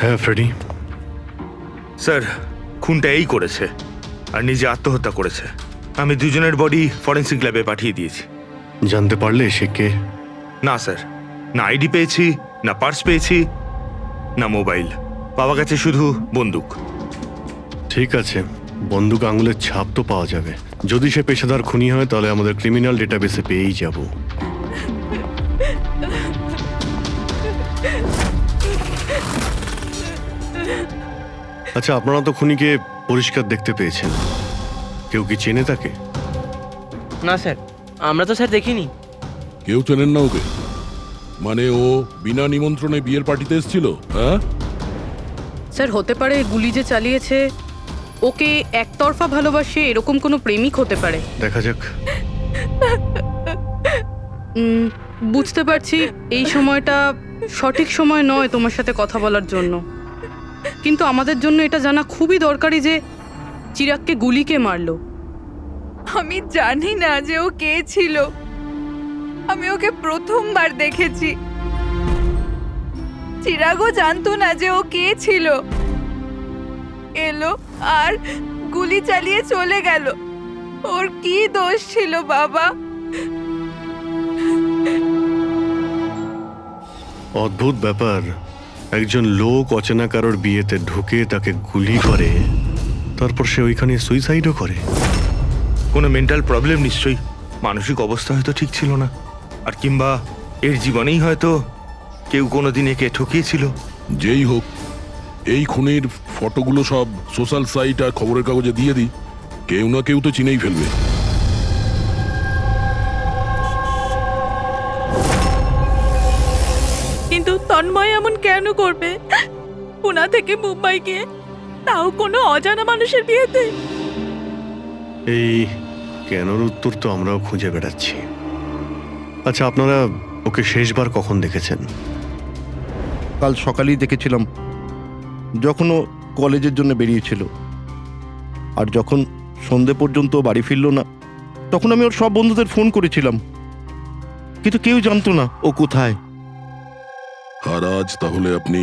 হ্যাঁ Freddie, sir, খুনটা এই করেছে আর নিজে আত্মহত্যা করেছে। আমি দুজনের বডি ফরেন্সিক ল্যাবে পাঠিয়ে দিয়েছি। জানতে পারলে সে কে? না স্যার, না আইডি পেয়েছি, না পার্স পেয়েছি, না মোবাইল। পাওয়া গেছে শুধু বন্দুক। ঠিক আছে, বন্দুক আঙুলের ছাপ তো পাওয়া যাবে। যদি সে পেশাদার খুনি হয় তাহলে আমাদের ক্রিমিনাল ডেটাবেসে পেয়েই যাব। আচ্ছা, আপনারা তো খুনিকে পরিষ্কার দেখতে পেয়েছেন, কেউ কি চেনে তাকে? না স্যার, আমরা তো স্যার দেখিনি। কেউ চেনেন না ওকে? মানে ও বিনা নিমন্ত্রণে বিয়ের পার্টিতে এসেছিল? হ্যাঁ, স্যার হতে পারে গুলি যে চালিয়েছে ওকে একতরফা ভালোবাসে এরকম কোনো প্রেমিক হতে পারে। দেখা যাক। বুঝতে পারছি এই সময়টা সঠিক সময় নয় তোমার সাথে কথা বলার জন্য, কিন্তু আমাদের জন্য এটা জানা খুবই দরকারি যে চিরাগকে গুলি কে মারলো। আমি জানি না যে ও কে ছিল। আমি ওকে প্রথমবার দেখেছি। চিরাগও জানতো না যে ও কে ছিল। এলো আর গুলি চালিয়ে চলে গেল। ওর কি দোষ ছিল বাবা? অদ্ভুত ব্যাপার, একজন লোক অচেনা কারোর বিয়েতে ঢুকে তাকে গুলি করে, তারপর সে ওইখানে সুইসাইডও করে। কোনো মেন্টাল প্রবলেম নিশ্চয়ই, মানসিক অবস্থা হয়তো ঠিক ছিল না, আর কিংবা এর জীবনেই হয়তো কেউ কোনোদিন একে ঠকিয়েছিল। যেই হোক, এই খুনের ফটোগুলো সব সোশ্যাল সাইট আর খবরের কাগজে দিয়ে দিই, কেউ না কেউ তো চিনেই ফেলবে। কিন্তু তন্ময় এমন কেন করবে? পুনা থেকে মুম্বাই গিয়ে, তাও কোনো অজানা মানুষের বিয়েতে। এই কেনর উত্তর তো আমরাও খুঁজে বেড়াচ্ছি। আচ্ছা, আপনারা ওকে শেষবার কখন দেখেছেন? কাল সকালেই দেখেছিলাম, যখন ও কলেজের জন্য বেরিয়েছিল। আর যখন সন্ধে পর্যন্ত ও বাড়ি ফিরল না, তখন আমি ওর সব বন্ধুদের ফোন করেছিলাম, কিন্তু কেউ জানতো না ও কোথায়। আর আজ তাহলে আপনি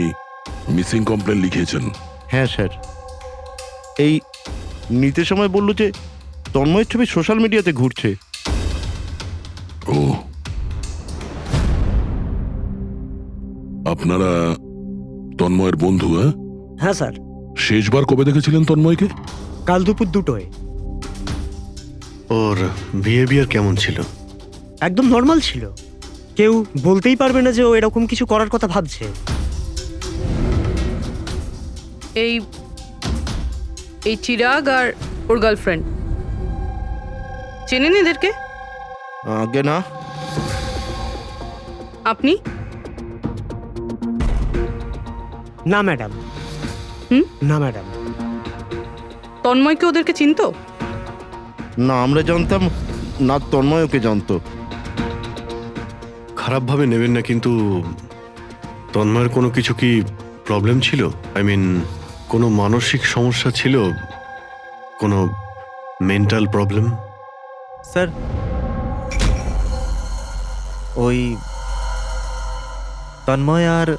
মিসিং কমপ্লেন লিখিয়েছেন? হ্যাঁ স্যার, এই নিতে সময় বললো যে তন্ময়ের ছবি সোশ্যাল মিডিয়াতে ঘুরছে। ও, আপনারা তন্ময়ের বন্ধু? হ্যাঁ হ্যাঁ স্যার, শেষবার কবে দেখেছিলেন তন্ময়কে? কাল দুপুর 2টোয়। ওর বিহেভিয়ার কেমন ছিল? একদম নর্মাল ছিল, কেউ বলতেই পারবে না যে ও এরকম কিছু করার কথা ভাবছে। এই এই চিরাগ আর ওর গার্লফ্রেন্ড চেনেন এদেরকে? আগে না। আপনি? না ম্যাডাম। হুম? না ম্যাডাম। তন্ময়কে ওদেরকে চিনতো? না, আমরা জানতাম না, তন্ময় ওকে জানতো। খারাপভাবে নেবেন না, কিন্তু তন্ময়ের কোনো কিছু কি প্রবলেম ছিল? আই মিন, কোনো মানসিক সমস্যা ছিল, কোনো মেন্টাল প্রবলেম? স্যার, ওই তন্ময় আর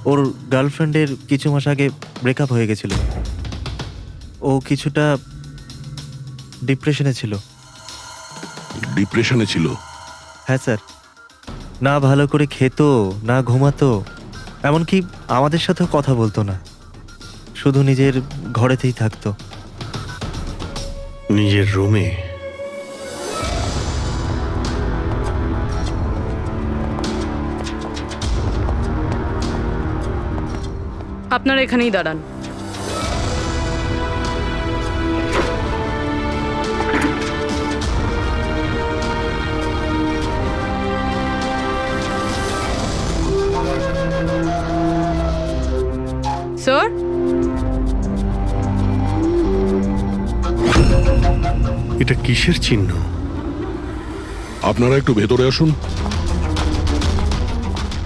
ওর গার্লফ্রেন্ডের কিছু মাস আগে ব্রেকআপ হয়ে গেছিল। ও কিছুটা ডিপ্রেশনে ছিল। ডিপ্রেশনে ছিল? হ্যাঁ স্যার, না ভালো করে খেত, না ঘুমাতো, এমনকি আমাদের সাথেও কথা বলতো না, শুধু নিজের ঘরেতেই থাকতো। নিজের রুমে? আপনারা এখানেই দাঁড়ান। স্যার, এটা কিসের চিহ্ন? আপনারা একটু ভেতরে আসুন।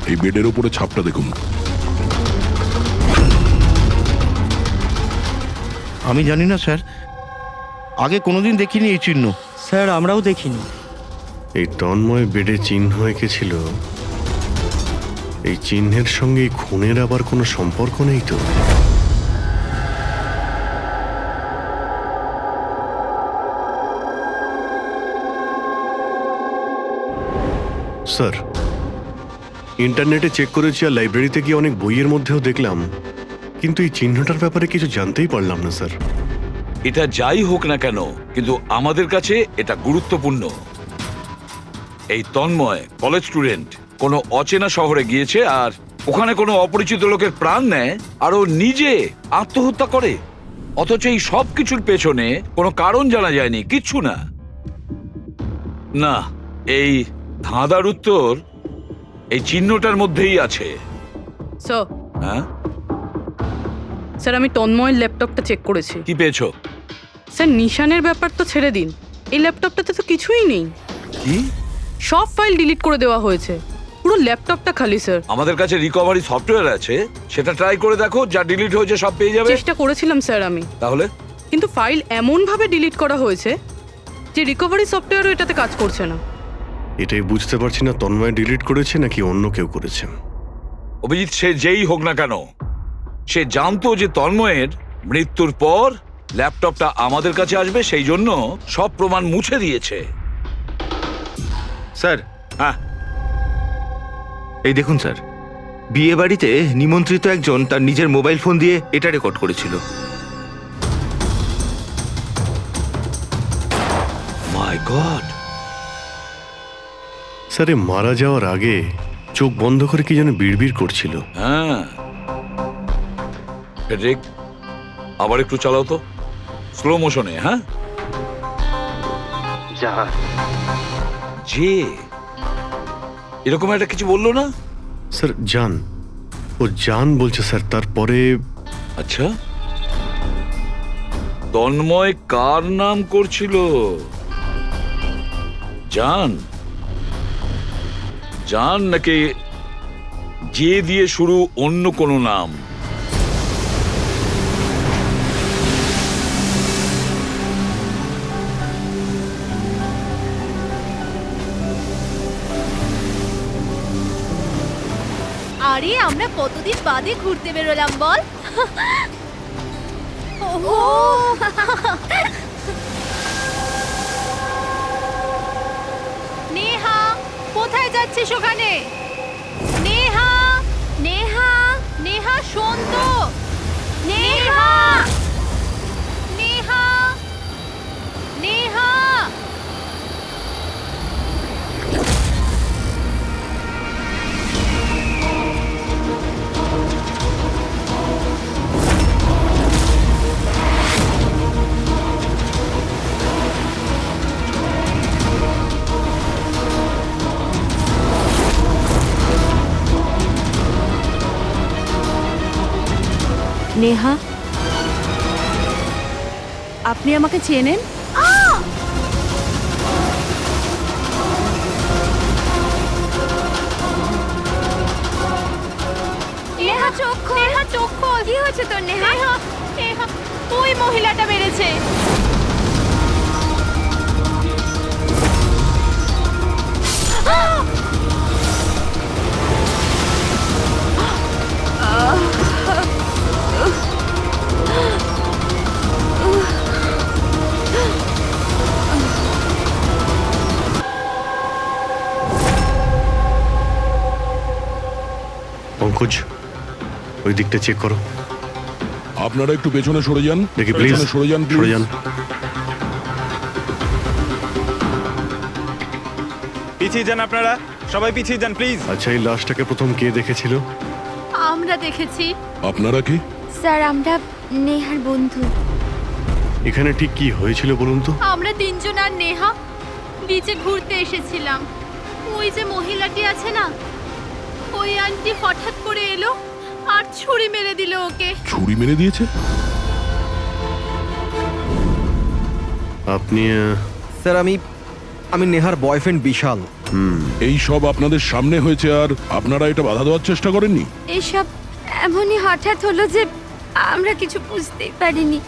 এই বেডের উপরে ছাপটা দেখুন। আমি জানি না স্যার, আগে কোনোদিন দেখিনি এই চিহ্ন। স্যার, আমরাও দেখিনি। এই তন্ময় বেডে চিহ্ন এঁকেছিল, এই চিহ্নের সঙ্গে এই খুনের আবার কোনো সম্পর্ক নেই তো? স্যার, ইন্টারনেটে চেক করেছি আর লাইব্রেরিতে গিয়ে অনেক বইয়ের মধ্যেও দেখলাম, কিন্তু এই চিহ্নটার ব্যাপারে কিছু জানতেই পারলাম না স্যার। এটা যাই হোক না কেন, কিন্তু আমাদের কাছে এটা গুরুত্বপূর্ণ। এই তন্ময় কলেজ স্টুডেন্ট কোনো অচেনা শহরে গিয়েছে আর ওখানে কোনো অপরিচিত লোকের প্রাণ নেয় আর ও নিজে আত্মহত্যা করে, অথচ এই সব কিছুর পেছনে কোনো কারণ জানা যায়নি, কিচ্ছু না। না, এই ধাঁধার উত্তর এই চিহ্নটার মধ্যেই আছে। স্যার, হ্যাঁ, স্যার আমি তন্ময়ের ল্যাপটপটা চেক করেছি। কি পেয়েছো? স্যার নিশানের ব্যাপার তো ছেড়ে দিন, এই ল্যাপটপটাতে তো কিছুই নেই। কি? সব ফাইল ডিলিট করে দেওয়া হয়েছে, পুরো ল্যাপটপটা খালি স্যার। আমাদের কাছে রিকভারি সফটওয়্যার আছে, সেটা ট্রাই করে দেখো, যা ডিলিট হয়েছে সব পেয়ে যাবে। চেষ্টা করেছিলাম স্যার আমি, তাহলে কিন্তু ফাইল এমনভাবে ডিলিট করা হয়েছে যে রিকভারি সফটওয়্যারও এটাতে কাজ করছে না। এটাই বুঝতে পারছি না তন্ময় ডিলিট করেছে নাকি অন্য কেউ করেছে। অভিজিৎ, সে যেই হোক না কেন, সে জানতো যে তন্ময়ের মৃত্যুর পর ল্যাপটপটা আমাদের কাছে আসবে, সেই জন্য সব প্রমাণ মুছে দিয়েছে। স্যার, হ্যাঁ, এই দেখুন স্যার, বিয়ে বাড়িতে নিমন্ত্রিত একজন তার নিজের মোবাইল ফোন দিয়ে এটা রেকর্ড করেছিল। মাই গড। স্যার, এ মারা যাওয়ার আগে চোখ বন্ধ করে কি যেন বিড়বিড় করছিল। হ্যাঁ, ফেডরিক, আবার একটু চালাও তো, স্লো মোশনে। হ্যাঁ, যে এরকম একটা কিছু বললো না? স্যার জান, ও জান বলছে স্যার। তারপরে আচ্ছা, তন্ময় কার নাম করছিল? জান? জান নাকি যে দিয়ে শুরু অন্য কোনো নাম? আরে আমরা কতদিন বাদে ঘুরতে বেরোলাম বল। ওহো, নেহা কোথায় যাচ্ছিস ওখানে? নেহা, নেহা, নেহা শোন তো। নেহা, নেহা, নেহা। নেহা, আপনি আমাকে চেনেন? নেহা চোখ খোল, নেহা চোখ খোল। কি হয়েছে তোর নেহা? নেহা, ওই মহিলাটা মেরেছে। পঙ্কজ, ওই দিকটা চেক করো। আপনারা একটু পেছনে সরে যান। দেখি প্লিজ, পেছনে সরে যান, সরে যান। পিছিয়ে যান আপনারা, সবাই পিছিয়ে যান প্লিজ। আচ্ছা, এই লাশটাকে প্রথম কে দেখেছিল? আমরা দেখেছি আপনারা কি? স্যার, আমরা নেহার বন্ধু। এখানে ঠিক কি হয়েছিল বলুন তো? আমরা তিনজন আর নেহা বিচে ঘুরতে এসেছিলাম। ওই যে মহিলাটি আছে না, ওই আন্টি হঠাৎ করে এলো আর ছুরি মেরে দিল ওকে। ছুরি মেরে দিয়েছে? আপনি স্যার আমি নেহার বয়ফ্রেন্ড বিশাল। এই সব আপনাদের সামনে হয়েছে আর আপনারা এটা বাধা দেওয়ার চেষ্টা করেননি? এইসব এমনই হঠাৎ হলো যে আমরা কিছু বুঝতেই পারিনি।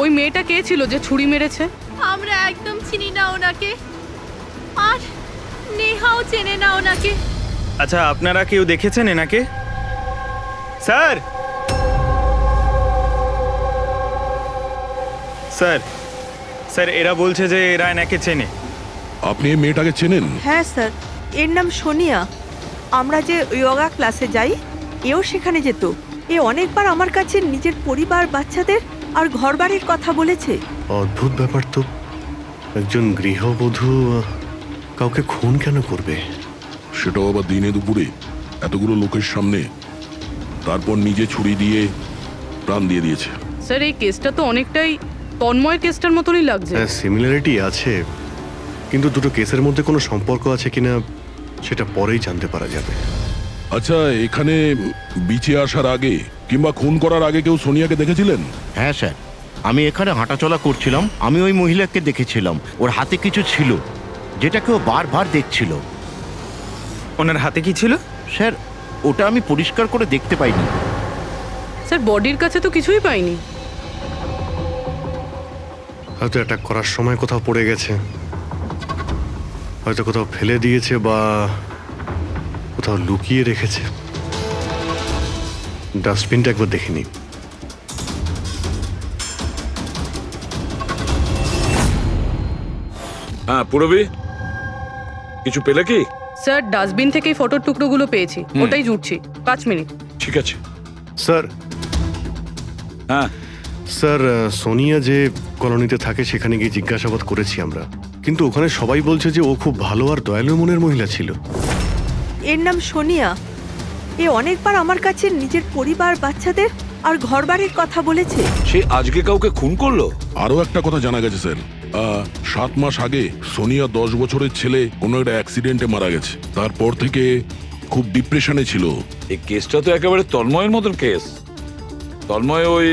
ওই মেয়েটা কে ছিল যে ছুরি মেরেছে? আমরা একদম চিনি না ওনাকে, আর নেহাও চেনে না ওনাকে। আচ্ছা আপনারা কেউ দেখেছেন এনাকে? স্যার স্যার স্যার এরা বলছে যে এরা এনাকে চেনে। আপনি এই মেয়েটাকে চেনেন? হ্যাঁ স্যার, এর নাম সোনিয়া। আমরা যে যোগা ক্লাসে যাই, এও সেখানে যেত। এ অনেকবার আমার কাছে নিজের পরিবার, বাচ্চাদের আর ঘরবাড়ির কথা বলেছে। অদ্ভুত ব্যাপার তো, একজন গৃহবধূ কাউকে খুন কেন করবে? সেটাও আবার দিনে দুপুরে, এতগুলো লোকের সামনে। তারপর নিজে ছুরি দিয়ে প্রাণ দিয়ে দিয়েছে। স্যার এই কেসটা তো অনেকটাই তন্ময়ের কেসটার মতনই লাগছে। হ্যাঁ, সিমিলারিটি আছে, কিন্তু দুটো কেসের মধ্যে কোনো সম্পর্ক আছে কিনা সেটা পরেই জানতে পারা যাবে। আচ্ছা, এখানে বিচে আসার আগে কিংবা খুন করার আগে কেউ সোনিয়াকে দেখেছিলেন? হ্যাঁ স্যার, আমি এখানে হাঁটাচলা করছিলাম, আমি ওই মহিলাকে দেখেছিলাম। ওর হাতে কিছু ছিল যেটা কেউ বারবার দেখছিল। ওনার হাতে কি ছিল? স্যার ওটা আমি পরিষ্কার করে দেখতে পাইনি। স্যার বডির কাছে তো কিছুই পাইনি। হয়তো অ্যাটাক করার সময় কোথাও পড়ে গেছে, হয়তো কোথাও ফেলে দিয়েছে বা কোথাও লুকিয়ে রেখেছে। ডাস্টবিনটা একবার দেখিনি। হ্যাঁ পুরবি, কিছু পেলে কি? স্যার ডাস্টবিন থেকেই ফটোর টুকরোগুলো পেয়েছি, ওটাই জুটছি। 5 মিনিট। ঠিক আছে স্যার, হ্যাঁ স্যার সোনিয়া যে কলোনিতে থাকে সেখানে গিয়ে জিজ্ঞাসাবাদ করেছি আমরা, কিন্তু ওখানে সবাই বলছে যে ও খুব ভালো আর দয়ালু মনের মহিলা ছিল। এর নাম সোনিয়া। এ অনেকবার আমার কাছে নিজের পরিবার, বাচ্চাদের আর ঘরবাড়ির কথা বলেছে। সে আজকে কাউকে খুন করলো? আরো একটা কথা জানা গেছে স্যার, 7 মাস আগে সোনিয়া 10 বছরের ছেলে কোনো একটা অ্যাক্সিডেন্টে মারা গেছে। তারপর থেকে খুব ডিপ্রেশনে ছিল। এই কেসটা তো একেবারে তন্ময়ের মতন কেস। তন্ময় ওই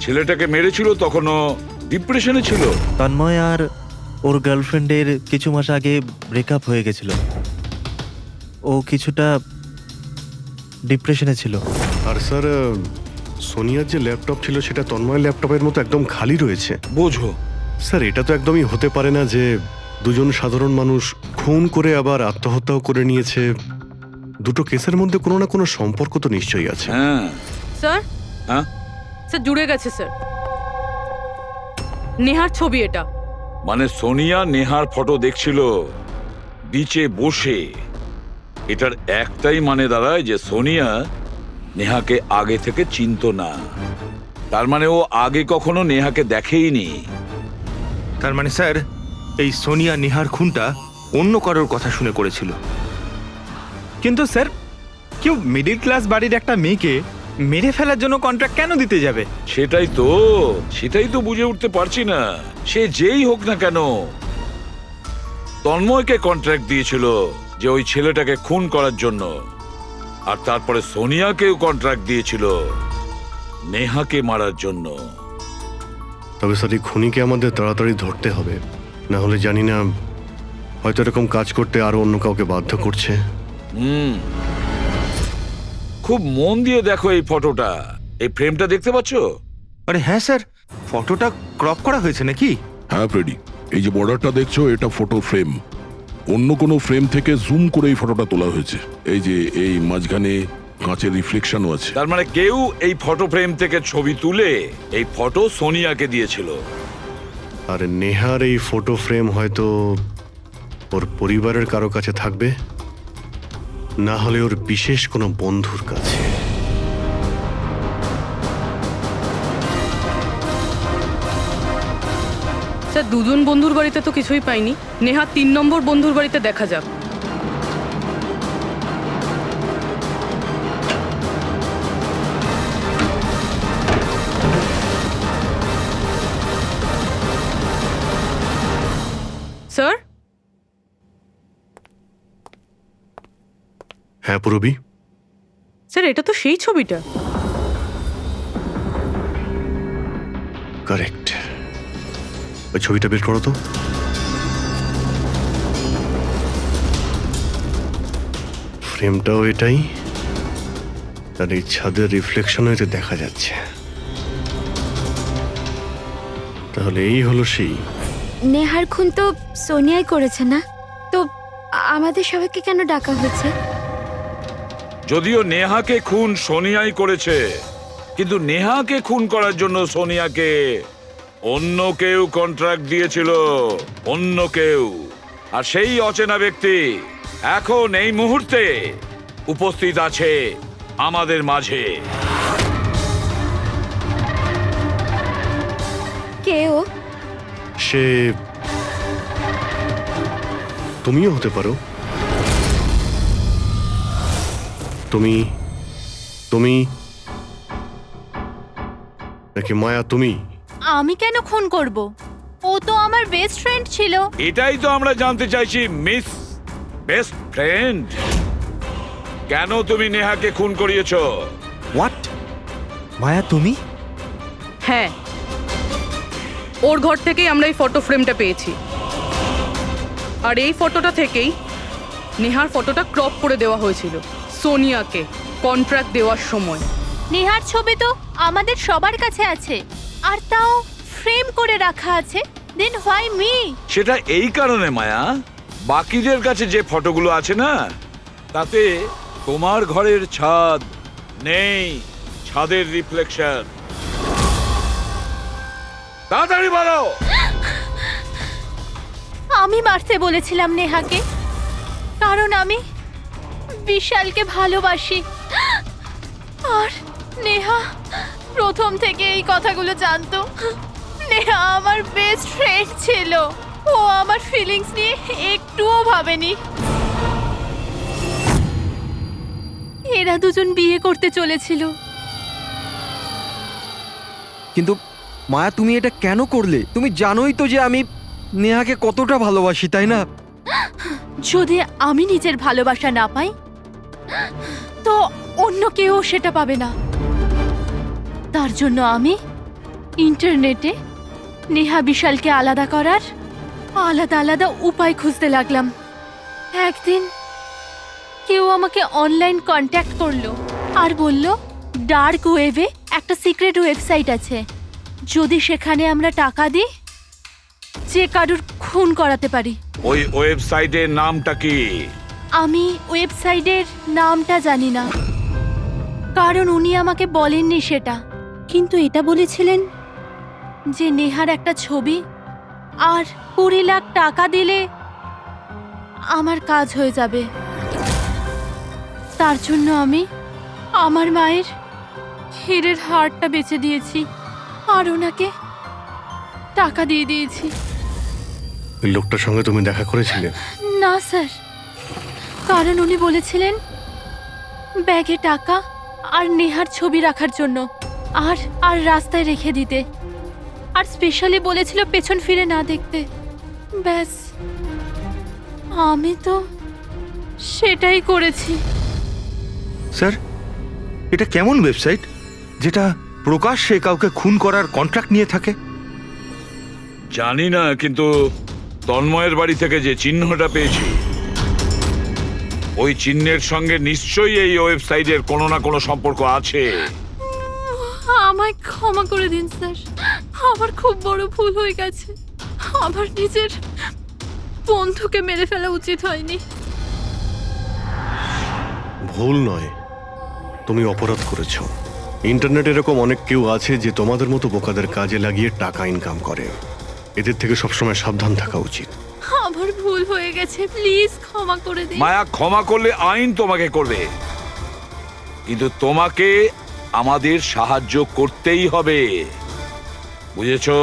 ছেলেটাকে মেরেছিল, তখনও ডিপ্রেশনে ছিল। তন্ময় আর ওর গার্লফ্রেন্ডের কিছু মাস আগে ব্রেকআপ হয়ে গেছিল। ও কিছুটা ডিপ্রেশনে ছিল। আর স্যার সোনিয়ার যে ল্যাপটপ ছিল সেটা তন্ময়ের ল্যাপটপের মতো একদম খালি রয়েছে। বোঝো স্যার এটা তো একদমই হতে পারে না যে দুজন সাধারণ মানুষ খুন করে আবার আত্মহত্যাও করে নিয়েছে। দুটো কেসের মধ্যে কোনো না কোনো সম্পর্ক তো নিশ্চয়ই আছে। হ্যাঁ স্যার হ্যাঁ স্যার জুড়ে গেছে স্যার। নেহার ছবি এটা। মানে সোনিয়া নেহার ফটো দেখছিল বিচে বসে। এটার একটাই মানে দাঁড়ায় যে সোনিয়া নেহাকে আগে থেকে চিনতো না। তার মানে ও আগে কখনো নেহাকে দেখেইনি। তার মানে স্যার এই সোনিয়া নেহার খুনটা অন্য কারোর কথা শুনে করেছিল। কিন্তু স্যার কেউ মিডল ক্লাস বাড়ির একটা মেয়েকে মেরে ফেলার জন্য কন্ট্রাক্ট কেন দিতে যাবে? সেটাই তো বুঝে উঠতে পারছি না। সে যেই হোক না কেন তন্ময়কে কন্ট্রাক্ট দিয়েছিল যে ওই ছেলেটাকে খুন করার জন্য, আর তারপরে সোনিয়াকেও কন্ট্রাক্ট দিয়েছিল নেহাকে মারার জন্য। তবে স্যার এই খুনিকে আমাদের তাড়াতাড়ি ধরতে হবে, না হলে জানি না হয়তো এরকম কাজ করতে আরো অন্য কাউকে বাধ্য করছে। খুব মন দিয়ে দেখো এই ফটোটা, এই ফ্রেমটা দেখতে পাচ্ছো? আরে হ্যাঁ স্যার, ফটোটা ক্রপ করা হয়েছে নাকি? হ্যাঁ ফ্রেডি, এই যে বর্ডারটা দেখছো এটা ফটো ফ্রেম। অন্য কোনো ফ্রেম থেকে জুম করে এই ফটোটা তোলা হয়েছে। এই যে এই মাঝখানে কাঁচের রিফ্লেকশনও আছে। তার মানে কেউ এই ফটো ফ্রেম থেকে ছবি তুলে এই ফটো সোনিয়াকে দিয়েছিল। আর নেহার এই ফটো ফ্রেম হয়তো ওর পরিবারের কারো কাছে থাকবে, না হলে ওর বিশেষ কোনো বন্ধুর কাছে। স্যার দুজন বন্ধুর বাড়িতে তো কিছুই পাইনি। নেহা 3 নম্বর বন্ধুর বাড়িতে দেখা যাক। স্যার হ্যাঁ পুরবি, স্যার এটা তো সেই ছবিটা। কারেক্ট। ওই ছবিটা বের করো তো। ফ্রেমটাও এটাই, আর এই ছাদের রিফ্লেকশনও এতে দেখা যাচ্ছে। তাহলে এই হলো সেই। নেহার খুন তো সোনিয়াই করেছে না? তো আমাদের সবাইকে কেন ডাকা হয়েছে? যদিও নেহাকে খুন সোনিয়াই করেছে, কিন্তু নেহাকে খুন করার জন্য সোনিয়াকে অন্য কেউ কন্ট্রাক্ট দিয়েছিল, অন্য কেউ। আর সেই অচেনা ব্যক্তি এখন এই মুহূর্তে উপস্থিত আছে আমাদের মাঝে। কেউ সে তুমিও হতে পারো। তুমি তুমি নাকি মায়া তুমি? আমি কেন খুন করব? ও তো আমার বেস্ট ফ্রেন্ড ছিল। এটাই তো আমরা জানতে চাইছি মিস বেস্ট ফ্রেন্ড। কেন তুমি নেহাকে খুন করিয়েছো? হোয়াট? মায়া তুমি? হ্যাঁ, ওর ঘর থেকেই আমরা এই ফটো ফ্রেমটা পেয়েছি। আর এই ফটোটা থেকেই নেহার ফটোটা ক্রপ করে দেওয়া হয়েছিল সোনিয়াকে কন্ট্রাক্ট দেওয়ার সময়। নেহার ছবি তো আমাদের সবার কাছে আছে, আর তাও ফ্রেম করে রাখা আছে। Then why me? সেটা এই কারণে মায়া, বাকিদের কাছে যে ফটোগুলো আছে না, তাতে তোমার ঘরের ছাদ নেই, ছাদের রিফ্লেকশন। তাড়াতাড়ি বলো। আমি মারতে বলেছিলাম নেহাকে, কারণ আমি বিশালকে ভালোবাসি। আর নেহা প্রথম থেকে এই কথাগুলো জানতো। নেহা আমার বেস্ট ফ্রেন্ড ছিল, ও আমার ফিলিংস নিয়ে একটুও ভাবেনি। এরা দুজন বিয়ে করতে চলেছিল। কিন্তু মায়া, তুমি এটা কেন করলে? তুমি জানোই তো যে আমি নেহাকে কতটা ভালোবাসি, তাই না? যদি আমি নিজের ভালোবাসা না পাই, তো অন্য কেউ সেটা পাবে না। তার জন্য আমি ইন্টারনেটে নেহা বিশালকে আলাদা করার আলাদা আলাদা উপায় খুঁজতে লাগলাম। একদিন কেউ আমাকে অনলাইন কন্ট্যাক্ট করলো আর বলল ডার্ক ওয়েবে একটা সিক্রেট ওয়েবসাইট আছে, যদি সেখানে আমরা টাকা দিই যে কারুর খুন করাতে পারি। ওই ওয়েবসাইটের নামটা কি? আমি ওয়েবসাইটের নামটা জানি না, কারণ উনি আমাকে বলেননি সেটা। কিন্তু এটা বলেছিলেন যে নেহার একটা ছবি আর 20 লাখ টাকা দিলে আমার কাজ হয়ে যাবে। তার জন্য আমি আমার মায়ের হীরের হারটা বেচে দিয়েছি আর ওনাকে টাকা দিয়ে দিয়েছি। ওই লোকটার সঙ্গে তুমি দেখা করেছিলে? না স্যার, কারণ উনি বলেছিলেন ব্যাগে টাকা আর নেহার ছবি রাখার জন্য, আর আর রাস্তায় রেখে দিতে, আর স্পেশালি বলেছিল পেছন ফিরে না দেখতে। ব্যাস, আমি তো সেটাই করেছি। স্যার, এটা কেমন ওয়েবসাইট যেটা প্রকাশ্যে কাউকে খুন করার কন্ট্রাক্ট নিয়ে থাকে? জানি না, কিন্তু তন্ময়ের বাড়ি থেকে যে চিহ্নটা পেয়েছি, ওই চিহ্নের সঙ্গে নিশ্চয়ই এই ওয়েবসাইটের কোনো না কোনো সম্পর্ক আছে। আমায় ক্ষমা করে দিন স্যার, আমার খুব বড় ভুল হয়ে গেছে। আমার নিজের বন্ধুকে মেরে ফেলা উচিত হয়নি। ভুল নয়, তুমি অপরাধ করেছো। ইন্টারনেটে এরকম অনেক কেউ আছে যে তোমাদের মতো বোকাদের কাজে লাগিয়ে টাকা ইনকাম করে। এদের থেকে সবসময় সাবধান থাকা উচিত। আমার ভুল হয়ে গেছে, প্লিজ ক্ষমা করে দিন। মায়া, ক্ষমা করলে আইন তোমাকে করবে, কিন্তু তোমাকে আমাদের সাহায্য করতেই হবে, বুঝেছো?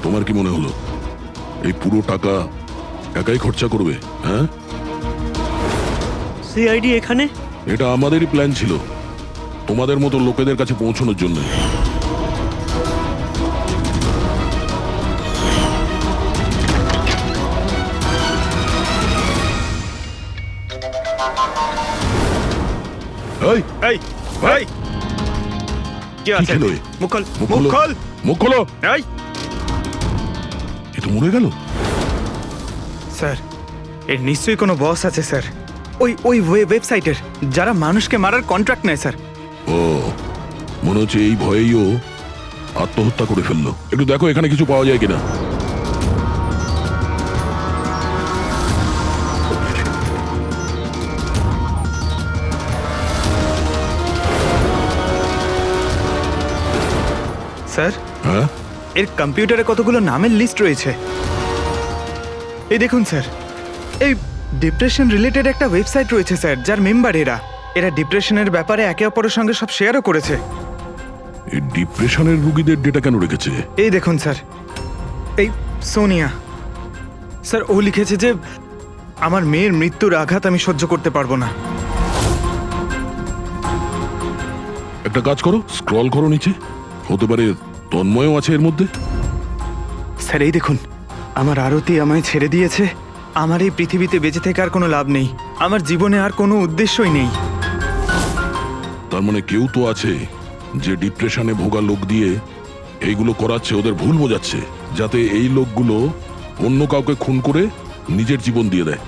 তোমার কি মনে হলো এই পুরো টাকা একাই খরচা করবে? হ্যাঁ, সিআইডি এখানে? এটা আমাদেরই প্ল্যান ছিল, তোমাদের মতো লোকেদের কাছে পৌঁছানোর জন্য। এই ভাই, কি আছে খেলো এ? মুখ খোল মুখ মুখ খোলো। খোল মুখ খোলো। এই এ তো মরে গেল। স্যার এর নিশ্চয়ই কোনো বস আছে স্যার, ওই ওয়েবসাইটের যারা মানুষকে মারার কন্ট্রাক্ট নেয় স্যার। ও, মনে হচ্ছে এই ভয়েই ও আত্মহত্যা করে ফেললো। একটু দেখো এখানে কিছু পাওয়া যায় কিনা। স্যার হ্যাঁ, এর কম্পিউটারে কতগুলো নামের লিস্ট রয়েছে। এই দেখুন স্যার, এই ডিপ্রেশন রিলেটেড একটা ওয়েবসাইট রয়েছে স্যার, যার মেম্বার এরা ডিপ্রেশনের ব্যাপারে একে অপরের সঙ্গে সব শেয়ারও করেছে। এই ডিপ্রেশনের রুগীদের ডেটা কেন রেখেছে? এই দেখুন স্যার, এই সোনিয়া স্যার, ও লিখেছে যে আমার মেয়ের মৃত্যুর আঘাত আমি সহ্য করতে পারবো না। একটা কাজ করো, স্ক্রল করো নিচে, হতে পারে তন্ময়ও আছে এর মধ্যে। স্যার এই দেখুন, আমার আরতি আমায় ছেড়ে দিয়েছে, আমার এই পৃথিবীতে বেঁচে থেকে আর কোনো লাভ নেই, আমার জীবনে আর কোনো উদ্দেশ্যই নেই। তার মানে কেউ তো আছে যে ডিপ্রেশনে ভোগা লোক দিয়ে এইগুলো করাচ্ছে, ওদের ভুল বোঝাচ্ছে, যাতে এই লোকগুলো অন্য কাউকে খুন করে নিজের জীবন দিয়ে দেয়।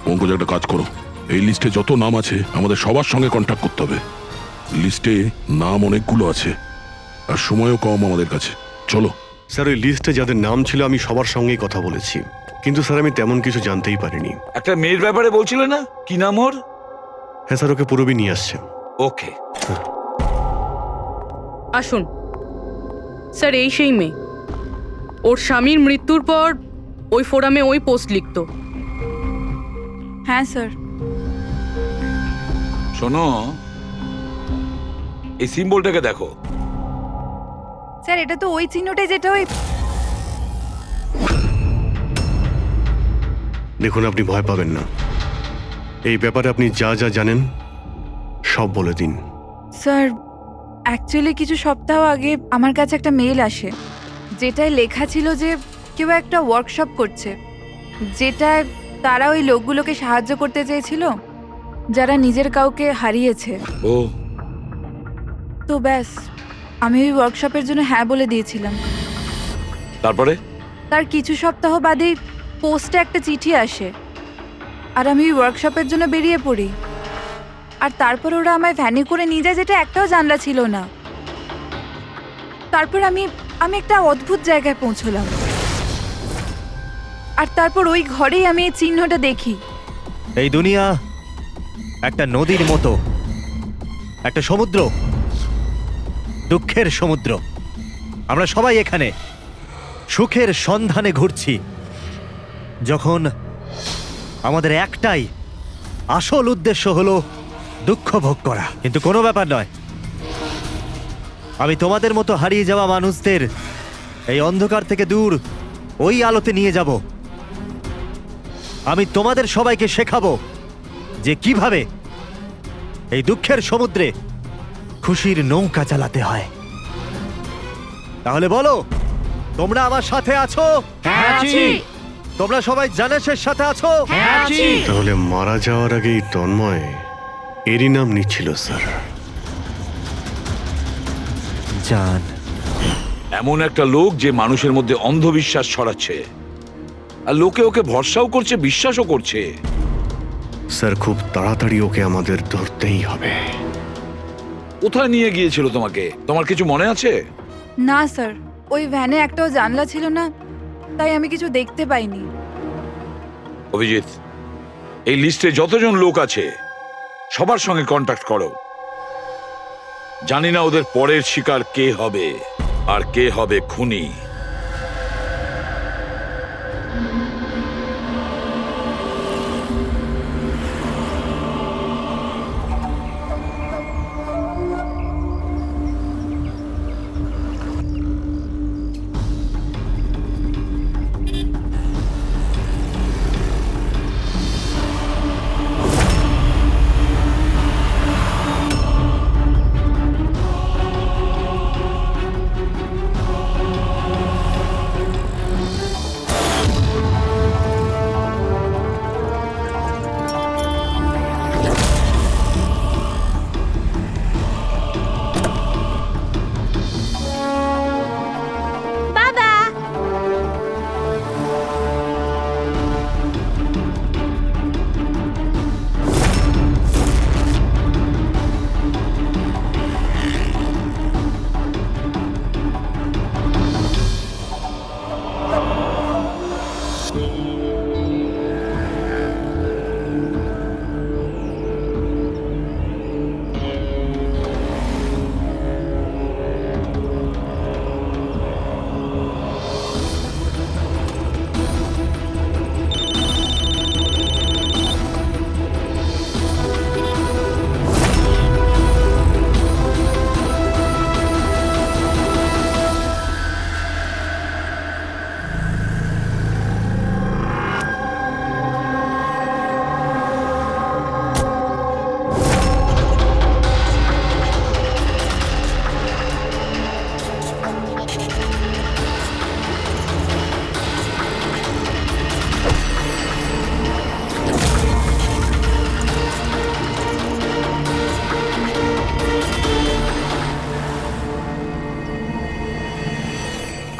পঙ্কজ, একটা কাজ করো, এই লিস্টে যত নাম আছে আমাদের সবার সঙ্গে কন্ট্যাক্ট করতে হবে। লিস্টে নাম অনেকগুলো আছে আর সময়ও কম আমাদের কাছে। চলো। স্যার, ওই লিস্টে যাদের নাম ছিল আমি সবার সঙ্গেই কথা বলেছি, কিন্তু স্যার আমি তেমন কিছু জানতেই পারিনি। একটা মেয়ের ব্যাপারে বলছিলে না, কি নাম ওর? হ্যাঁ স্যার, ওকে পুরবি নিয়ে আসছে। ওকে, আসুন স্যার, এই সেই মেয়ে। ওর স্বামীর মৃত্যুর পর ওই ফোরামে ওই পোস্ট লিখতো। হ্যাঁ স্যার। শোনো, এই সিম্বলটাকে দেখো। স্যার এটা তো ওই চিহ্নটাই যেটা ওই দেখুন, আপনি ভয় পাবেন না, এই ব্যাপারে আপনি যা যা জানেন সব বলে দিন। স্যার অ্যাকচুয়ালি কিছু সপ্তাহ আগে আমার কাছে একটা মেল আসে, যেটায় লেখা ছিল যে কেউ একটা ওয়ার্কশপ করছে, যেটায় তারা ওই লোকগুলোকে সাহায্য করতে চেয়েছিল যারা নিজের কাউকে হারিয়েছে। ও, তো ব্যাস, আমি ওই ওয়ার্কশপের জন্য হ্যাঁ বলে দিয়েছিলাম। তারপরে? তার কিছু সপ্তাহ বাদেই পোস্টে একটা চিঠি আসে, আর আমি ওই ওয়ার্কশপের জন্য বেরিয়ে পড়ি। আর তারপর ওরা আমায় ভ্যানে করে নিয়ে যায়, যেটা একটাও জানলা ছিল না। তারপর আমি একটা অদ্ভুত জায়গায় পৌঁছলাম, আর তারপর ওই ঘরেই আমি এই চিহ্নটা দেখি। এই দুনিয়া একটা নদীর মতো, একটা সমুদ্র, দুঃখের সমুদ্র। আমরা সবাই এখানে সুখের সন্ধানে ঘুরছি, যখন আমাদের একটাই আসল উদ্দেশ্য হলো দুঃখ ভোগ করা। কিন্তু কোনো ব্যাপার নয়, আমি তোমাদের মতো হারিয়ে যাওয়া মানুষদের এই অন্ধকার থেকে দূর ওই আলোতে নিয়ে যাব। আমি তোমাদের সবাইকে শেখাবো যে কিভাবে এই দুঃখের সমুদ্রে খুশির নৌকা চালাতে হয়। তাহলে বলো, তোমরা আমার সাথে আছো? তোমরা সবাই জানেশের সাথে আছো? তাহলে মারা যাওয়ার আগেই তন্ময় এরই নাম নিচ্ছিল স্যার। জান, এমন একটা লোক যে মানুষের মধ্যে অন্ধবিশ্বাস ছড়াচ্ছে, আর লোকে ওকে ভরসাও করছে, বিশ্বাসও করছে। স্যার, খুব তাড়াতাড়ি ওকে আমাদের ধরতেই হবে। কোথায় নিয়ে গিয়েছিল তোমাকে? তোমার কিছু মনে আছে? না স্যার, ওই ভ্যানে একটাও জানলা ছিল না, তাই আমি কিছু দেখতে পাইনি। অভিজিৎ, এই লিস্টে যতজন লোক আছে সবার সঙ্গে কন্ট্যাক্ট করো। জানি না ওদের পরের শিকার কে হবে আর কে হবে খুনি।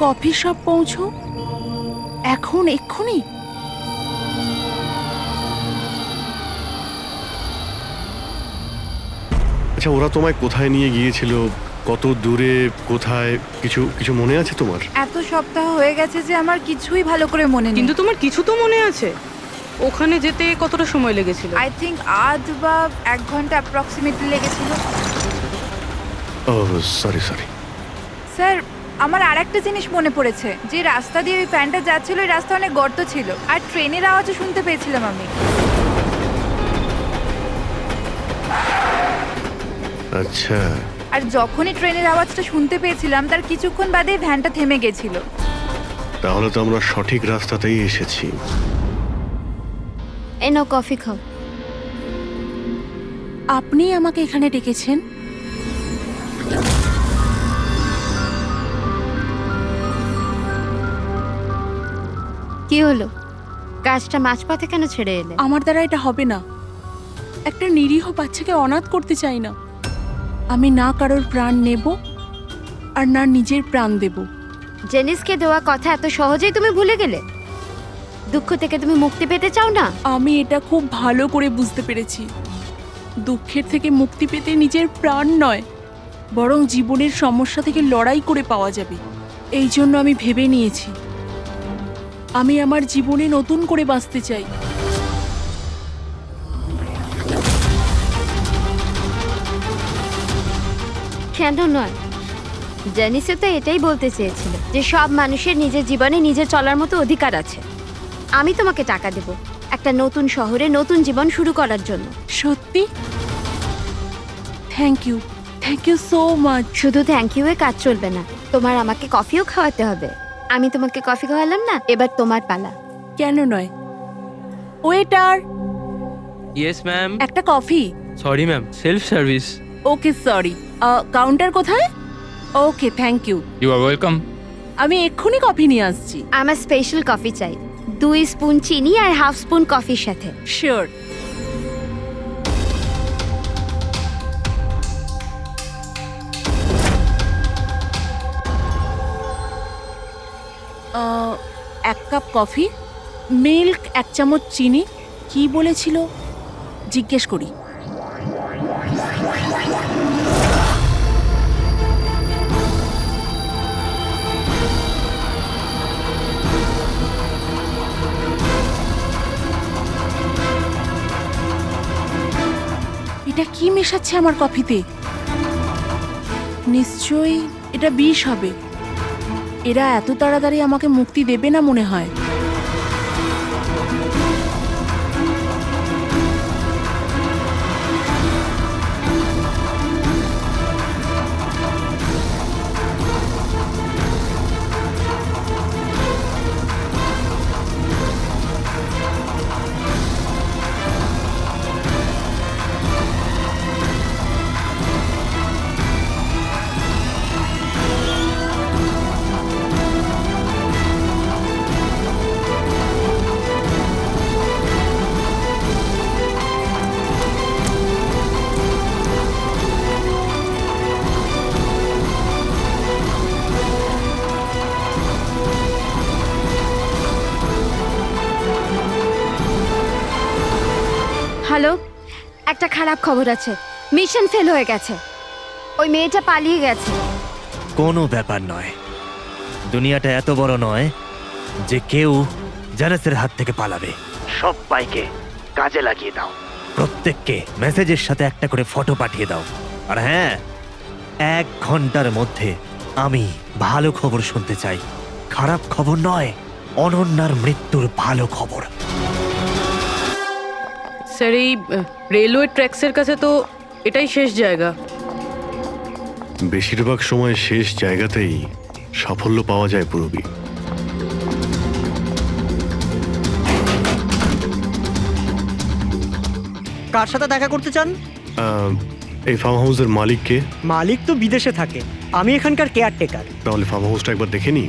কফি শপ পৌঁছো এখন এক্ষুনি? আচ্ছা, ওরা তোমায় কোথায় নিয়ে গিয়েছিল, কত দূরে, কোথায়, কিছু কিছু মনে আছে তোমার? এত সপ্তাহ হয়ে গেছে যে আমার কিছুই ভালো করে মনে নেই। কিন্তু তোমার কিছু তো মনে আছে, ওখানে যেতে কতটা সময় লেগেছিল? আই থিঙ্ক আধ বা 1 ঘন্টা অ্যাপ্রক্সিমেটলি লেগেছিল। ও সরি সরি। স্যার, আমার আরেকটা জিনিস মনে পড়েছে, যে রাস্তা দিয়ে ওই ফ্যানটা যাচ্ছিল ওই রাস্তা অনেক গর্ত ছিল, আর ট্রেনের আওয়াজও শুনতে পেয়েছিলাম আমি। আচ্ছা, আর যখনই ট্রেনের আওয়াজটা শুনতে পেয়েছিলাম তার কিছুক্ষণ বাদেই ভ্যানটা থেমে গেছিল। তাহলে তো আমরা সঠিক রাস্তাতেই এসেছি। এই নাও কফি খাও। আপনি আমাকে এখানে ডেকেছেন? কি হলো? কাজটা মাঝপথে কেন ছেড়ে এলে? আমার দ্বারা এটা হবে না। একটা নিরীহ বাচ্চাকে অনাথ করতে চাই না। আমি না কারোর প্রাণ নেব আর না নিজের প্রাণ দেব। জেনিসকে দেওয়া কথা এত সহজেই তুমি ভুলে গেলে? দুঃখ থেকে তুমি মুক্তি পেতে চাও না? আমি এটা খুব ভালো করে বুঝতে পেরেছি। দুঃখের থেকে মুক্তি পেতে নিজের প্রাণ নয়, বরং জীবনের সমস্যা থেকে লড়াই করে পাওয়া যাবে। এই জন্য আমি ভেবে নিয়েছি, আমি আমার জীবনে নতুন করে বাঁচতে চাই। কেন নয়? জেনিসও তো এটাই বলতে চেয়েছিল যে সব মানুষের নিজের জীবনে নিজে চলার মতো অধিকার আছে। আমি তোমাকে টাকা দেব একটা নতুন শহরে নতুন জীবন শুরু করার জন্য। সত্যি? Thank you so much. শুধু থ্যাংক ইউ এ কাজ চলবে না, তোমার আমাকে কফিও খাওয়াতে হবে। আমি তোমাকে কফি খাওয়ালাম না, এবার তোমার পালা। কেন নয়? Waiter, yes ma'am. একটা coffee. Sorry ma'am, self service. Okay sorry, counter কোথায়? Okay thank you. You are welcome. আমি এক্ষুনি কফি নিয়ে আসছি। আমার স্পেশাল কফি চাই, 2 স্পুন চিনি আর হাফ স্পুন কফির সাথে। শিওর। এক কাপ কফি, মিল্ক 1 চামচ চিনি। কি বলেছিল জিজ্ঞেস করি। এটা কি মেশাচ্ছে আমার কফিতে? নিশ্চয়ই এটা বিষ হবে। এরা এত তাড়াতাড়ি আমাকে মুক্তি দেবে না মনে হয়। হ্যালো, একটা খারাপ খবর আছে। মিশন ফেল হয়ে গেছে। ওই মেয়েটা পালিয়ে গেছে। কোনো ব্যাপার নয়, দুনিয়াটা এত বড় নয় যে কেউ জানাসের হাত থেকে পালাবে। সবাইকে কাজে লাগিয়ে দাও, প্রত্যেককে মেসেজের সাথে একটা করে ফটো পাঠিয়ে দাও। আর হ্যাঁ, 1 ঘন্টার মধ্যে আমি ভালো খবর শুনতে চাই। খারাপ খবর নয়, অনন্যার মৃত্যুর ভালো খবর। স্যার, এই রেলওয়ে ট্র্যাক্সের কাছে তো এটাই শেষ জায়গা। বেশিরভাগ সময় শেষ জায়গাতেই সাফল্য পাওয়া যায় পূরবী। কার সাথে দেখা করতে চান? এই ফার্ম হাউসের মালিককে। মালিক তো বিদেশে থাকে, আমি এখানকার কেয়ারটেকার। তাহলে ফার্ম হাউসটা একবার দেখে নি।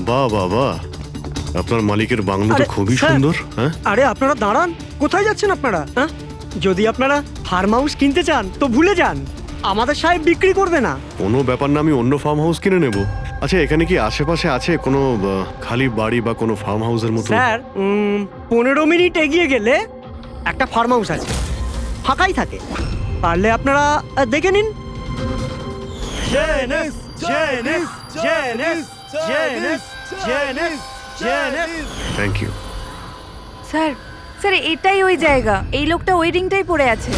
বাহ বাহ বাহ, আপনার মালিকের বাংলো তো আরে, খুবই স্যার। সুন্দর। হ্যাঁ, আরে আপনারা দাঁড়ান, কোথায় যাচ্ছেন আপনারা? হ্যাঁ, যদি আপনারা ফার্ম হাউস কিনতে চান তো ভুলে যান, আমাদের সাহেব বিক্রি করবে না। কোনো ব্যাপার না, আমি অন্য ফার্ম হাউস কিনে নেব। আচ্ছা, এখানে কি আশেপাশে আছে কোনো খালি বাড়ি বা কোনো ফার্ম হাউসের মতো? স্যার 15 মিনিট এগিয়ে গেলে একটা ফার্ম হাউস আছে, ফাঁকাই থাকে, পারলে আপনারা দেখে নিন। Thank you. স্যার স্যার এটাই ওই জায়গা, এই লোকটা ওই রিংটাই পড়ে আছে।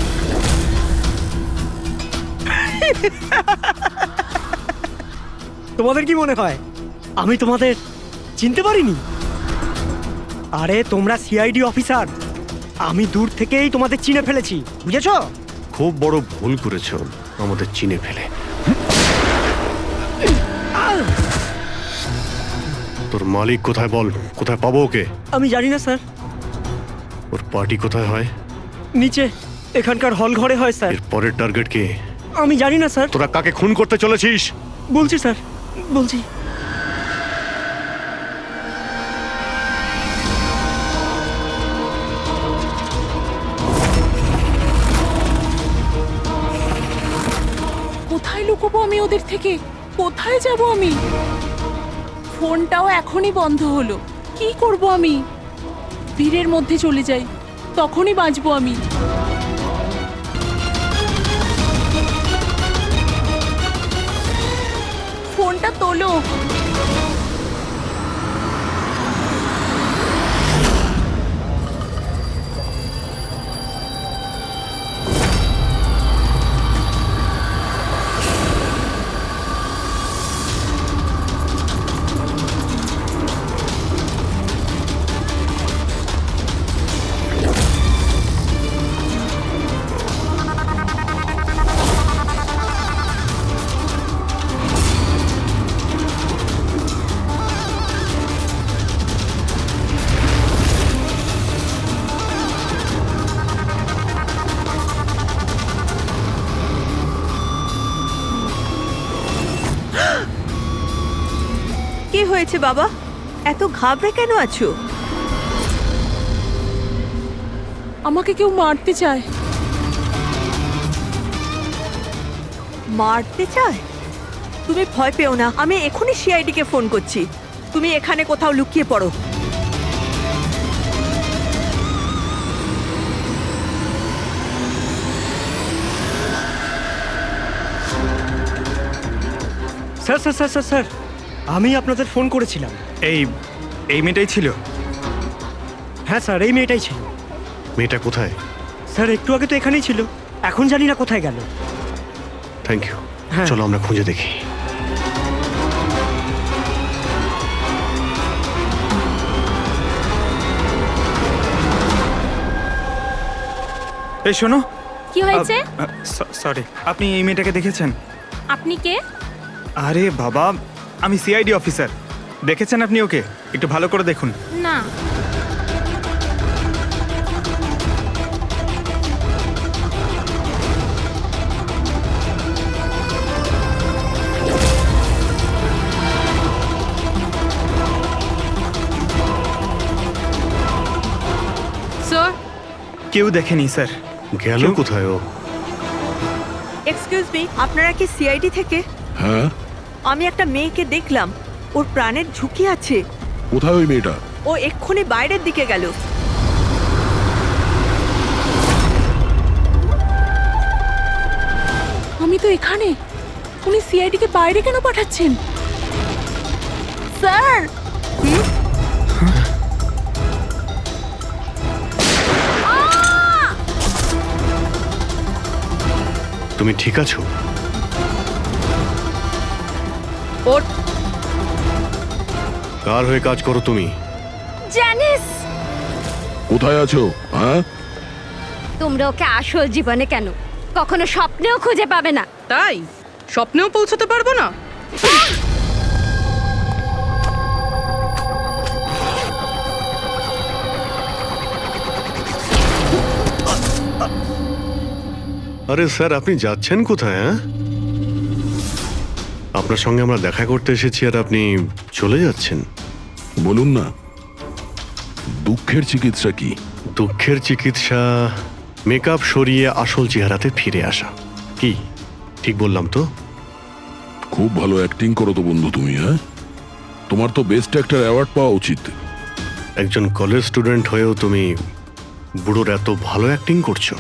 তোমাদের কি মনে হয় আমি তোমাদের চিনতে পারিনি? আরে তোমরা সিআইডি অফিসার, আমি দূর থেকেই তোমাদের চিনে ফেলেছি, বুঝেছো? খুব বড় ভুল করেছো আমাদের চিনে ফেলে। তোর মালিক কোথায় বল, কোথায় পাবো ওকে? আমি জানি না স্যার, ওর পার্টি কোথায় হয়? নিচে এখানকার হল ঘরে হয় স্যার। এর পরের টার্গেট কে? আমি জানি না স্যার। তোরা কাকে খুন করতে চলেছিস? বলছি স্যার, বলছি। কোথায় লুকোবো আমি ওদের থেকে? কোথায় যাব আমি? ফোনটাও এখনই বন্ধ হলো, কি করব আমি? ভিড়ের মধ্যে চলে যাই, তখনই বাঁচবো আমি। ফোনটা তোলো। কি হয়েছে বাবা, এত ঘাবড়ে কেন আছো? আমাকে কেউ মারতে চায়। মারতে চায়? তুমি ভয় পেও না, আমি এখনই সিআইডি কে ফোন করছি। তুমি এখানে কোথাও লুকিয়ে পড়ো। Sir sir sir sir sir, আমি আপনাদের ফোন করেছিলাম। এই মেয়েটাই ছিল? হ্যাঁ স্যার, এই মেয়েটাই ছিল। মেয়েটা কোথায়? স্যার একটু আগে তো এখানেই ছিল, এখন জানি না কোথায় গেল। Thank you. হ্যাঁ। চলো আমরা খুঁজে দেখি। এই শোনো। কি হয়েছে? সরি, আপনি এই মেয়েটাকে দেখেছেন? আপনি কে? আরে বাবা, আমি সিআইডি অফিসার। দেখেছেন আপনি ওকে? একটু ভালো করে দেখুন। না। স্যার, কেউ দেখেনি স্যার। গেল কোথায় ও? এক্সকিউজ মি, আপনারা কি সিআইডি থেকে? হ্যাঁ, আমি একটা মেয়েকে দেখলাম, ওর প্রাণের ঝুঁকি আছে। কোথায় ওই মেয়েটা? ও এক্ষুনি বাইরের দিকে গেল। আমি তো এখানে, উনি সিআইডি কে বাইরে কেন পাঠাচ্ছেন? স্যার, তুমি ঠিক আছো? ওর কার হয়ে কাজ করো তুমি? জানিস কোথায় আছো? হ্যাঁ, তোমরা ওকে আসল জীবনে কেন কখনো স্বপ্নেও খুঁজে পাবে না। তাই স্বপ্নেও পৌঁছতে পারবো না? আরে স্যার, আপনি যাচ্ছেন কোথায়? হ্যাঁ, আপনার সঙ্গে আমরা দেখা করতে এসেছি আর আপনি চলে যাচ্ছেন। বলুন না, দুঃখের চিকিৎসা কি? দুঃখের চিকিৎসা মেকআপ সরিয়ে আসল চেহারাতে ফিরে আসা। কি ঠিক বললাম তো? খুব ভালো অ্যাক্টিং করো তো বন্ধু তুমি, হ্যাঁ? তোমার তো বেস্ট অ্যাক্টর অ্যাওয়ার্ড পাওয়া উচিত। একজন কলেজ স্টুডেন্ট হয়েও তুমি বুড়োর এত ভালো অ্যাক্টিং করছো।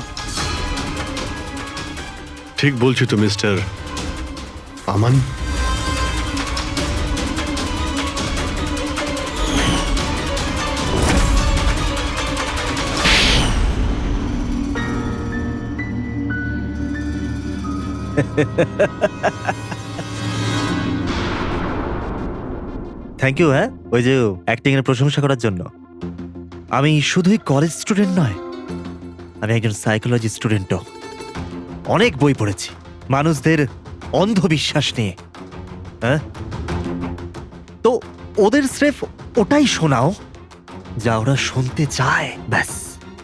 ঠিক বলছি তো মিস্টার আমান? Thank you. হ্যাঁ, ওই যে অ্যাক্টিং এর প্রশংসা করার জন্য। আমি শুধুই কলেজ স্টুডেন্ট নয়, আমি একজন সাইকোলজি স্টুডেন্টও। অনেক বই পড়েছি মানুষদের অন্ধবিশ্বাস নিয়ে। হ্যাঁ, তো ওদের স্রেফ ওটাই শোনাও যা ওরা শুনতে চায়। ব্যাস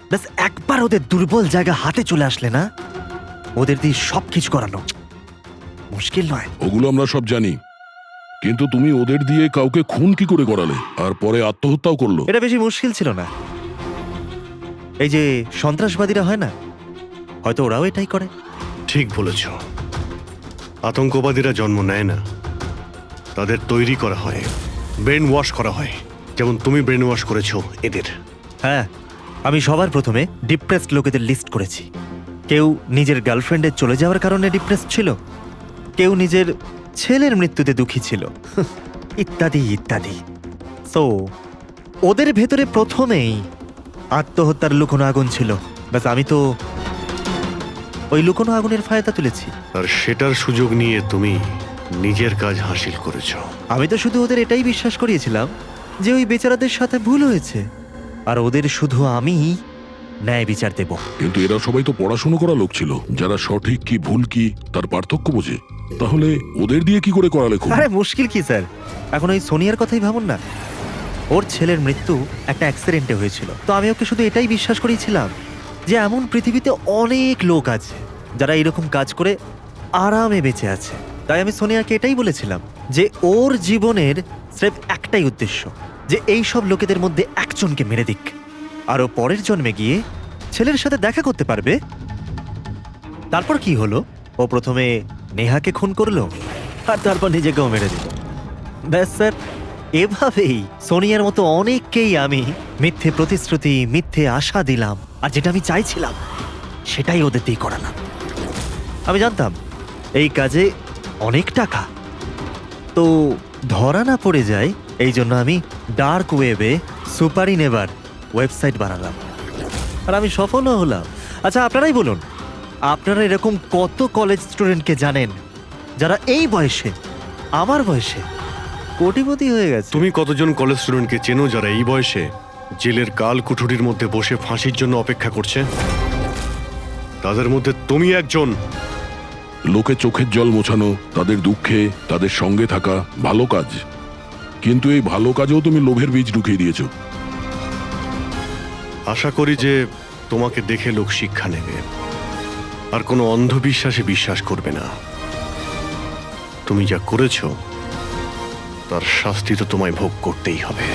ব্যাস, একবার ওদের দুর্বল জায়গা হাতে চলে আসলে না, ওদের দিয়ে সবকিছু করানো মুশকিল নয়। ওগুলো আমরা সব জানি, কিন্তু তুমি ওদের দিয়ে কাউকে খুন কি করে করালে, আর পরে আত্মহত্যাও করলো? এটা বেশি মুশকিল ছিল না। এই যে সন্ত্রাসবাদীরা হয় না, হয়তো ওরাও এটাই করে। ঠিক বলেছ। আতঙ্কবাদীরা জন্ম নেয় না, তাদের তৈরি করা হয়, ব্রেন ওয়াশ করা হয়, যেমন তুমি ব্রেন ওয়াশ করেছো এদের। হ্যাঁ, আমি সবার প্রথমে ডিপ্রেসড লোকেদের লিস্ট করেছি। কেউ নিজের গার্লফ্রেন্ডের চলে যাওয়ার কারণে ডিপ্রেসড ছিল, কেউ নিজের ছেলের মৃত্যুতে দুঃখী ছিল, ইত্যাদি ইত্যাদি। সো ওদের ভেতরে প্রথমেই আত্মহত্যার লুকোনো আগুন ছিল। ব্যাস, আমি তো ওই লুকোনো আগুনের ফায়দা তুলেছি, আর সেটার সুযোগ নিয়ে তুমি নিজের কাজ হাসিল করেছো। আমি তো শুধু ওদের এটাই বিশ্বাস করিয়েছিলাম যে ওই বেচারাদের সাথে ভুল হয়েছে, আর ওদের শুধু আমি ন্যায় বিচার দেব। কিন্তু এরা সবাই তো পড়াশুনো করা লোক ছিল, যারা সঠিক কি ভুল কি তার পার্থক্য বোঝে। তাহলে ওদের দিয়ে কি করে করালে খুব? আরে মুশকিল কি স্যার, এখন ওই সোনিয়ার কথাই ভাবুন না। ওর ছেলের মৃত্যু একটা অ্যাক্সিডেন্টে হয়েছিল, তো আমি ওকে শুধু এটাই বিশ্বাস করেছিলাম যে এমন পৃথিবীতে অনেক লোক আছে যারা এরকম কাজ করে আরামে বেঁচে আছে। তাই আমি সোনিয়াকে এটাই বলেছিলাম যে ওর জীবনের স্রেফ একটাই উদ্দেশ্য, যে এই সব লোকেদের মধ্যে একজনকে মেরে দিক, আর ও পরের জন্মে গিয়ে ছেলের সাথে দেখা করতে পারবে। তারপর কি হলো, ও প্রথমে নেহাকে খুন করলো আর তারপর নিজেকেও মেরে দিল। ব্যাস স্যার, এভাবেই সোনিয়ার মতো অনেককেই আমি মিথ্যে প্রতিশ্রুতি, মিথ্যে আশা দিলাম, আর যেটা আমি চাইছিলাম সেটাই ওদের দিয়ে করালাম। আমি জানতাম এই কাজে অনেক টাকা, তো ধরা না পড়ে যায়, এই জন্য আমি ডার্ক ওয়েবে সুপারি নেভার ওয়েবসাইট বানালাম, আর আমি সফলও হলাম। আচ্ছা, আপনারাই বলুন, আপনারা এরকম কত কলেজ স্টুডেন্টকে জানেন যারা এই বয়সে, আমার বয়সে, কোটিপতি হয়ে গেছে? তুমি কতজন কলেজ স্টুডেন্টকে চেনো যারা এই বয়সে জেলের কাল কুঠুরির মধ্যে বসে ফাঁসির জন্য অপেক্ষা করছে? তাদের মধ্যে তুমি একজন। লোকে চোখের জল মোছানো, তাদের দুঃখে তাদের সঙ্গে থাকা ভালো কাজ, কিন্তু এই ভালো কাজেও তুমি লোভের বীজ ঢুকিয়ে দিয়েছো। আশা করি যে তোমাকে দেখে লোক শিক্ষা নেবে আর কোনো অন্ধবিশ্বাসে বিশ্বাস করবে না। তুমি যা করেছো তার শাস্তি তো তোমায় ভোগ করতেই হবে।